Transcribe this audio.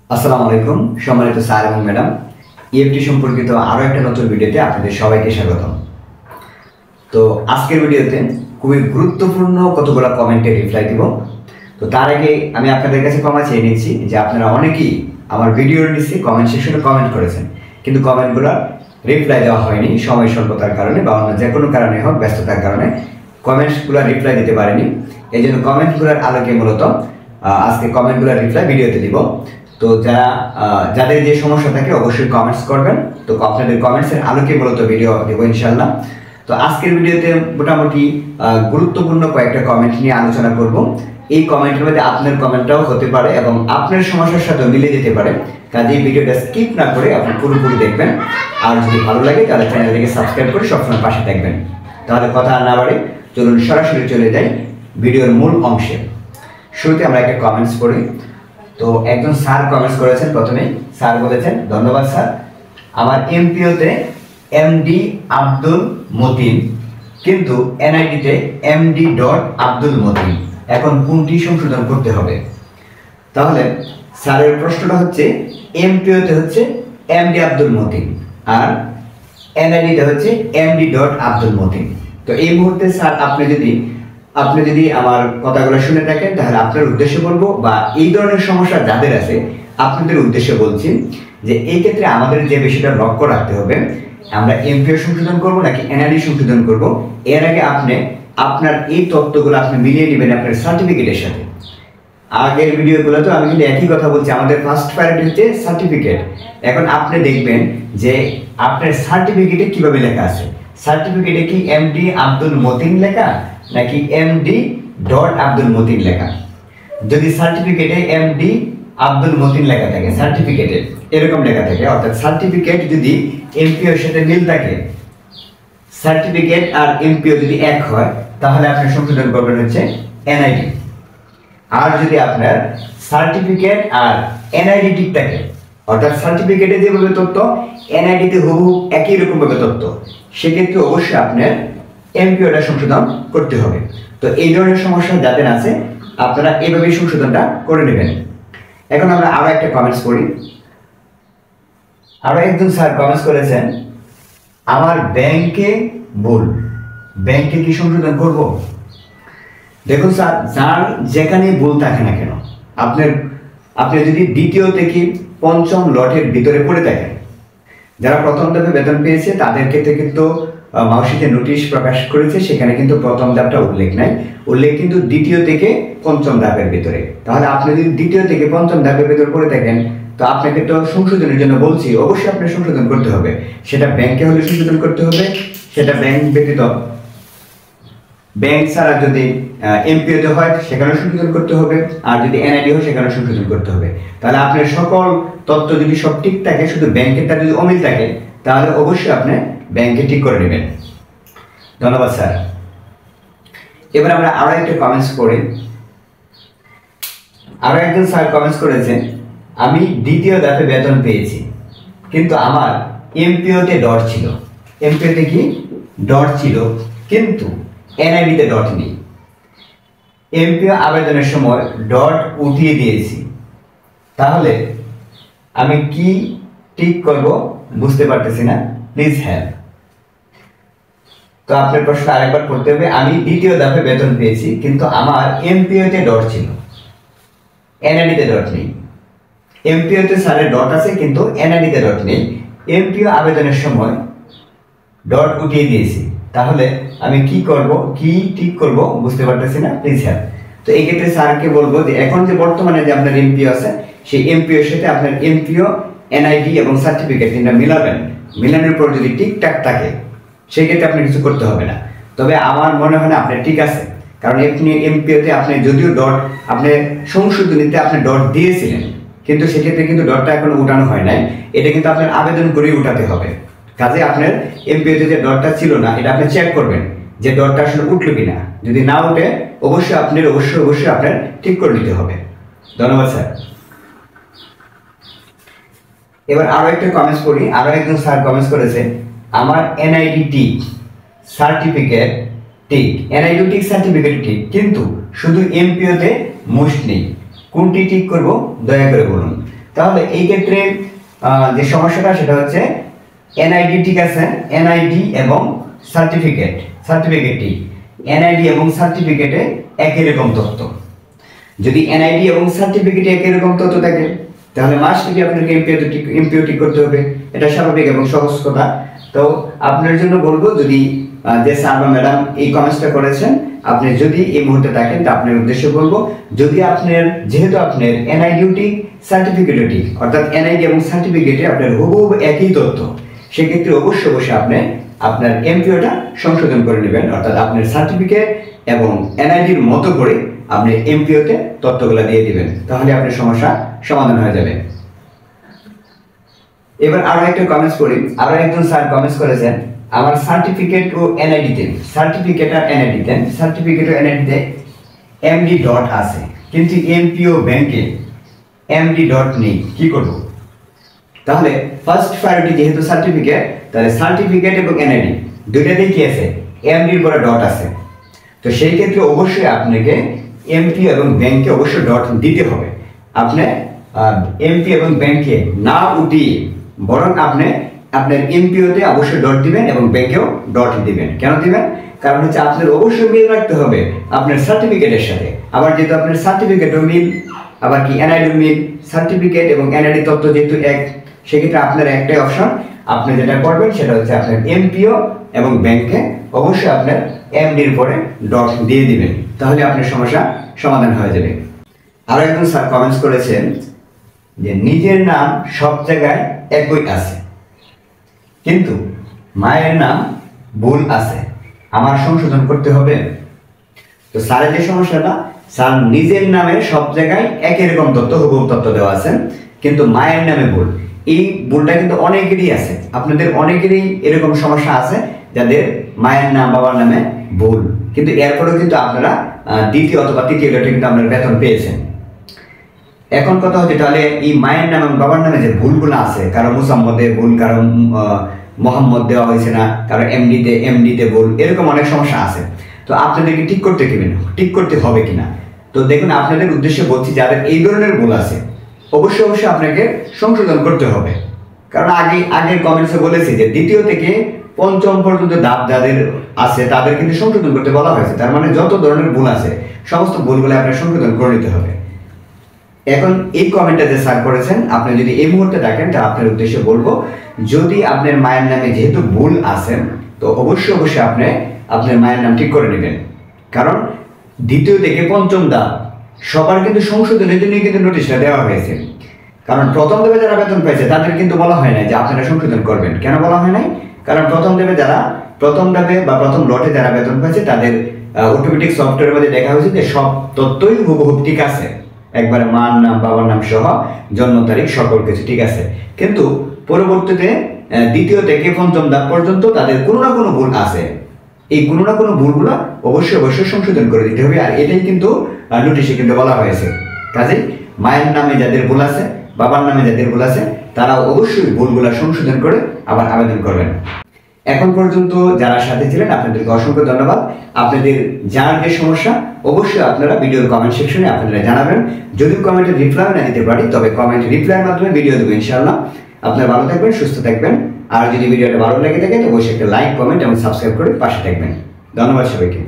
আসসালামু আলাইকুম সম্মানিত স্যার এবং ম্যাডাম, ইএফটি সম্পর্কিত আরও একটা নতুন ভিডিওতে আপনাদের সবাইকে স্বাগতম। তো আজকের ভিডিওতে খুবই গুরুত্বপূর্ণ কতগুলো কমেন্টের রিপ্লাই দিব। তো তার আগে আমি আপনাদের কাছে ক্ষমা চেয়ে নিচ্ছি যে আপনারা অনেকেই আমার ভিডিওর নিচে কমেন্ট সেকশনে কমেন্ট করেছেন, কিন্তু কমেন্টগুলো রিপ্লাই দেওয়া হয়নি সময় স্বল্পতার কারণে বা অন্য যে কোনো কারণে হোক, ব্যস্ততার কারণে কমেন্টসগুলো রিপ্লাই দিতে পারেনি। এই জন্য কমেন্টগুলোর আলোকে মূলত আজকে কমেন্টগুলোর রিপ্লাই ভিডিওতে দিব। তো যাদের যে সমস্যা থাকে অবশ্যই কমেন্টস করবেন। তো আপনাদের কমেন্টসের আলোকে মূলত ভিডিও দেবো ইনশাল্লাহ। তো আজকের ভিডিওতে মোটামুটি গুরুত্বপূর্ণ কয়েকটা কমেন্ট নিয়ে আলোচনা করব। এই কমেন্টের মধ্যে আপনার কমেন্টটাও হতে পারে এবং আপনার সমস্যার সাথে মিলে যেতে পারে, কাজে এই ভিডিওটা স্কিপ না করে আপনি পুরোপুরি দেখবেন। আর যদি ভালো লাগে তাহলে চ্যানেলটিকে সাবস্ক্রাইব করে সবসময় পাশে থাকবেন। তাহলে কথা না বাড়ে চলুন সরাসরি চলে যাই ভিডিওর মূল অংশে। শুরুতে আমরা একটা কমেন্টস পড়ি। তো একজন স্যার কমেন্টস করেছেন। প্রথমেই স্যার বলেছেন, ধন্যবাদ স্যার, আমার এমপিওতে এমডি আব্দুল মতিন, কিন্তু এনআইডিতে এমডি ডট আব্দুল মতিন, এখন কোনটি সংশোধন করতে হবে? তাহলে স্যারের প্রশ্নটা হচ্ছে এমপিওতে হচ্ছে এমডি আব্দুল মতিন আর এনআইডিতে হচ্ছে এমডি ডট আব্দুল মতিন। তো এই মুহূর্তে স্যার আপনি যদি আমার কথাগুলো শুনে থাকেন তাহলে আপনার উদ্দেশ্যে বলবো, বা এই ধরনের সমস্যা যাদের আছে আপনাদের উদ্দেশ্যে বলছি যে এই ক্ষেত্রে আমাদের যে বিষয়টা লক্ষ্য রাখতে হবে, আমরা এমপিও সংশোধন করব নাকি এনআইডি সংশোধন করব, এর আগে আপনি আপনার এই তথ্যগুলো আপনি মিলিয়ে নেবেন আপনার সার্টিফিকেটের সাথে। আগের ভিডিওগুলোতে আমি কিন্তু একই কথা বলছি, আমাদের ফার্স্ট প্রায়োরিটি হচ্ছে সার্টিফিকেট। এখন আপনি দেখবেন যে আপনার সার্টিফিকেটে কিভাবে লেখা আছে, সার্টিফিকেটে কি এমডি আব্দুল মতিন লেখা নাকি এমডি ডট আব্দুল মতিন লেখা। যদি সার্টিফিকেটে এমডি আব্দুল মতিন লেখা থাকে, সার্টিফিকেটে এরকম লেখা থাকে, অর্থাৎ সার্টিফিকেট যদি এমপিওর সাথে মিল থাকে, সার্টিফিকেট আর এমপিও যদি এক হয়, তাহলে আপনি সংশোধন করবেন হচ্ছে এনআইডি। আর যদি আপনার সার্টিফিকেট আর এনআইডি ঠিক থাকে, অর্থাৎ সার্টিফিকেটে যেভাবে তথ্য এনআইডিতে হুবহু একই রকম ভাবে তথ্য, সেক্ষেত্রে অবশ্যই আপনার এমপিওটা সংশোধন করতে হবে। তো এই ধরনের সমস্যা যাদের আছে আপনারা এভাবেই সংশোধনটা করে নেবেন। এখন আমরা আরো একটা কমেন্টস করি। আরো একজন স্যার কমেন্টস করেছেন, আমার ব্যাংকে ভুল, ব্যাংকে কি সংশোধন করব? দেখুন স্যার, যার যেখানে ভুল থাকে না কেন, আপনি যদি দ্বিতীয় থেকে পঞ্চম লটের ভিতরে পড়ে থাকেন, যারা প্রথম ধাপে বেতন পেয়েছে তাদের ক্ষেত্রে কিন্তু মাউসিতে নোটিশ প্রকাশ করেছে, সেখানে কিন্তু প্রথম ধাপটা উল্লেখ নাই, উল্লেখ কিন্তু দ্বিতীয় থেকে পঞ্চম ধাপের ভিতরে। তাহলে আপনি যদি দ্বিতীয় থেকে পঞ্চম ধাপের ভিতরে পড়ে থাকেন, তো আপনাকে তো সংশোধনের জন্য বলছি, অবশ্যই আপনার সংশোধন করতে হবে। সেটা ব্যাংকে হলে সংশোধন করতে হবে, সেটা ব্যাংক ব্যতীত ব্যাংক ছাড়া যদি এমপিওতে হয় সেখানে সংশোধন করতে হবে, আর যদি এনআইডি হয় সেখানে সংশোধন করতে হবে। তাহলে আপনার সকল তথ্য যদি সব ঠিক থাকে, শুধু ব্যাংকেরটা যদি অমিল থাকে, তাহলে অবশ্যই আপনি ব্যাংকে ঠিক করে নেবেন। ধন্যবাদ স্যার। এবার আমরা আরো একটা কমেন্টস করি। আরো একজন স্যার কমেন্টস করেছেন, আমি দ্বিতীয় ধাপে বেতন পেয়েছি, কিন্তু আমার এমপিওতে ডট ছিল, এমপিওতে কি ডট ছিল, কিন্তু এনআইডিতে ডট নেই। এমপিও আবেদনের সময় ডট উঠিয়ে দিয়েছি, তাহলে আমি কি ঠিক করব বুঝতে পারতেছি না, প্লিজ হেল্প। তো আপনার প্রশ্ন আরেকবার পড়তে হবে, আমি দ্বিতীয় ধাপে বেতন পেয়েছি কিন্তু আমার এমপিওতে ডট ছিল, এনআইডিতে ডট নেই। এমপিওতে স্যারের ডট আছে কিন্তু এনআইডিতে ডট নেই, এমপিও আবেদনের সময় ডট উঠিয়ে দিয়েছি, তাহলে আমি কি করব, কি ঠিক করব বুঝতে পারতেছি না, প্লিজ হেল্প। তো এই ক্ষেত্রে স্যারকে বলবো যে এখন যে বর্তমানে যে আপনার এমপিও আছে, সেই এমপিওর সাথে আপনার এমপিও, এনআইডি এবং সার্টিফিকেট তিনটা মিলাবেন। মিলানোর পর যদি ঠিকঠাক থাকে সেই ক্ষেত্রে আপনি কিছু করতে হবে না। তবে আমার মনে হয় না আপনার ঠিক আছে, কারণ আপনি এমপিওতে আপনি যদিও ডট আপনি সংশোধনীতে আপনি ডট দিয়েছিলেন, কিন্তু সেক্ষেত্রে কিন্তু ডটটা এখনো উঠানো হয় নাই, এটা কিন্তু আপনার আবেদন করেই উঠাতে হবে। কাজে আপনার এমপিওতে যে ডটটা ছিল না, এটা আপনি চেক করবেন যে ডটটা আসলে উঠলো কিনা। যদি না উঠে অবশ্যই আপনার ঠিক করে নিতে হবে। ধন্যবাদ স্যার। এবার আরো একটা কমেন্টস পড়ি। আরো একজন স্যার কমেন্টস করেছে, আমার এনআইডি ঠিক, সার্টিফিকেট ঠিক, এনআইডি ঠিক, সার্টিফিকেট ঠিক, কিন্তু শুধু এমপিওতে মোস্ট নেই, কোনটি ঠিক করব দয়া করে বলুন। তাহলে এই ক্ষেত্রে যে সমস্যাটা সেটা হচ্ছে এনআইডি, ঠিক আছে, এনআইডি এবং সার্টিফিকেটটি এনআইডি এবং সার্টিফিকেটে একই রকম তথ্য। যদি এনআইডি এবং সার্টিফিকেটে একই রকম তথ্য থাকে তাহলে মাস্টলি আপনাকে এমপিও ঠিক করতে হবে, এটা স্বাভাবিক এবং সহজ কথা। তো আপনার জন্য বলবো, যদি যে স্যার বা ম্যাডাম এই কমেন্টসটা করেছেন, আপনি যদি এই মুহূর্তে থাকেন তা আপনার উদ্দেশ্যে বলবো, যদি আপনার যেহেতু আপনার এনআইডিও ঠিক সার্টিফিকেটও ঠিক, অর্থাৎ এনআইডি এবং সার্টিফিকেটে আপনার হুবহু একই তথ্য, সেক্ষেত্রে অবশ্যই আপনি আপনার এমপিওটা সংশোধন করে নেবেন, অর্থাৎ আপনার সার্টিফিকেট এবং এনআইডির মতো করে আপনি এমপিওতে তথ্যগুলো দিয়ে দিবেন, তাহলে আপনার সমস্যা সমাধান হয়ে যাবে। এবার আরো একটা কমেন্টস করি। আরো একজন স্যার কমেন্টস করেছেন, আমার সার্টিফিকেট ও এনআইডিতে, সার্টিফিকেট আর এনআইডিতে এমডি ডট আছে, কিন্তু এমপিও ব্যাংকে এমডি ডট নেই, কি করব? তাহলে ফার্স্ট প্রায়োরিটি যেহেতু সার্টিফিকেট, তাহলে সার্টিফিকেট এবং এনআইডি দুইটাতেই কি আছে? এমডির পরে ডট আছে। তো সেই ক্ষেত্রে অবশ্যই আপনাকে এমপি এবং ব্যাংকে অবশ্যই ডট দিতে হবে। আপনি এমপি এবং ব্যাংকে না উঠিয়ে বরং আপনি আপনার এমপিওতে অবশ্যই ডট দিবেন এবং ব্যাংকেও ডট দিবেন। কেন দিবেন? কারণ হচ্ছে আপনার অবশ্যই মিল রাখতে হবে আপনার সার্টিফিকেটের সাথে। আবার যেহেতু আপনার সার্টিফিকেটও মিল, আবার কি এনআইডিও মিল, সার্টিফিকেট এবং এনআইডি তথ্য যেহেতু এক, সেক্ষেত্রে আপনার একটাই অপশন, আপনি যেটা করবেন সেটা হচ্ছে আপনার এমপিও এবং ব্যাংকে অবশ্যই আপনার এমডির পরে ডট দিয়ে দিবেন, তাহলে আপনার সমস্যা সমাধান হয়ে যাবে। আরো একজন স্যার কমেন্টস করেছেন যে নিজের নাম সব জায়গায় একই আছে, কিন্তু মায়ের নাম ভুল আছে, আমার সংশোধন করতে হবে। তো স্যারের যে সমস্যাটা, স্যার নিজের নামে সব জায়গায় একই রকম তথ্য, হুবহু তথ্য দেওয়া আছে, কিন্তু মায়ের নামে ভুল। এই ভুলটা কিন্তু অনেকেরই আছে, আপনাদের অনেকেরই এরকম সমস্যা আছে যাদের মায়ের নাম বাবার নামে ভুল, কিন্তু এরপরেও কিন্তু আপনারা দ্বিতীয় অথবা তৃতীয় লেটে কিন্তু আপনারা বেতন পেয়েছেন। এখন কথা হচ্ছে, তাহলে এই মায়ের নাম এবং বাবার নামে যে ভুলগুলো আছে, কারো মুসাম্মদে ভুল, কারো মোহাম্মদ দেওয়া হয়েছে না, কারো এমডিতে ভুল, এরকম অনেক সমস্যা আছে। তো আপনাদেরকে ঠিক করতে হবে কিনা? তো দেখুন, আপনাদের উদ্দেশ্যে বলছি, যাদের এই ধরনের ভুল আছে অবশ্যই আপনাকে সংশোধন করতে হবে। কারণ আগের কমেন্টসে বলেছি যে দ্বিতীয় থেকে পঞ্চম পর্যন্ত ধাপ যাদের আছে তাদের কিন্তু সংশোধন করতে বলা হয়েছে। তার মানে যত ধরনের ভুল আছে সমস্ত ভুলগুলো আপনার সংশোধন করে নিতে হবে। এখন এই কমেন্টটা যে স্যার করেছেন, আপনি যদি এই মুহূর্তে দেখেন, তা আপনার উদ্দেশ্যে বলবো, যদি আপনার মায়ের নামে যেহেতু ভুল আছে, তো অবশ্যই আপনি আপনার মায়ের নাম ঠিক করে নেবেন। কারণ দ্বিতীয় থেকে পঞ্চম ধাপ সবার কিন্তু সংশোধনের জন্য কিন্তু নোটিশটা দেওয়া হয়েছে। কারণ প্রথম ধাপে যারা বেতন পাইছে তাদের কিন্তু বলা হয় নাই যে আপনারা সংশোধন করবেন। কেন বলা হয় নাই? কারণ প্রথম ধাপে বা প্রথম লটে যারা বেতন পাইছে তাদের অটোমেটিক সফটওয়্যারের মধ্যে দেখা হয়েছে যে সব তথ্যই হুবহু ঠিক আছে, একবারে মার নাম বাবার নাম সহ জন্ম তারিখ সকল কিছু ঠিক আছে। কিন্তু পরবর্তীতে দ্বিতীয় থেকে পঞ্চম ধাপ পর্যন্ত তাদের কোনো না কোনো ভুল আছে। এই কোনো না কোনো ভুলগুলো অবশ্যই সংশোধন করে দিতে হবে, আর এটাই কিন্তু নোটিশে কিন্তু বলা হয়েছে। কাজেই মায়ের নামে যাদের ভুল আছে, বাবার নামে যাদের ভুল আছে, তারা অবশ্যই ভুলগুলো সংশোধন করে আবার আবেদন করবেন। এখন পর্যন্ত যারা সাথে ছিলেন আপনাদেরকে অসংখ্য ধন্যবাদ। আপনাদের যার যে সমস্যা অবশ্যই আপনারা ভিডিওর কমেন্ট সেকশনে আপনারা জানাবেন। যদি কমেন্টে রিপ্লাই না দিতে পারি তবে কমেন্ট রিপ্লাইয়ের মাধ্যমে ভিডিও দেবো ইনশাআল্লাহ। আপনারা ভালো থাকবেন, সুস্থ থাকবেন। আর যদি ভিডিওটা ভালো লেগে থাকে তো অবশ্যই একটা লাইক, কমেন্ট এবং সাবস্ক্রাইব করে পাশে থাকবেন। ধন্যবাদ সবাইকে।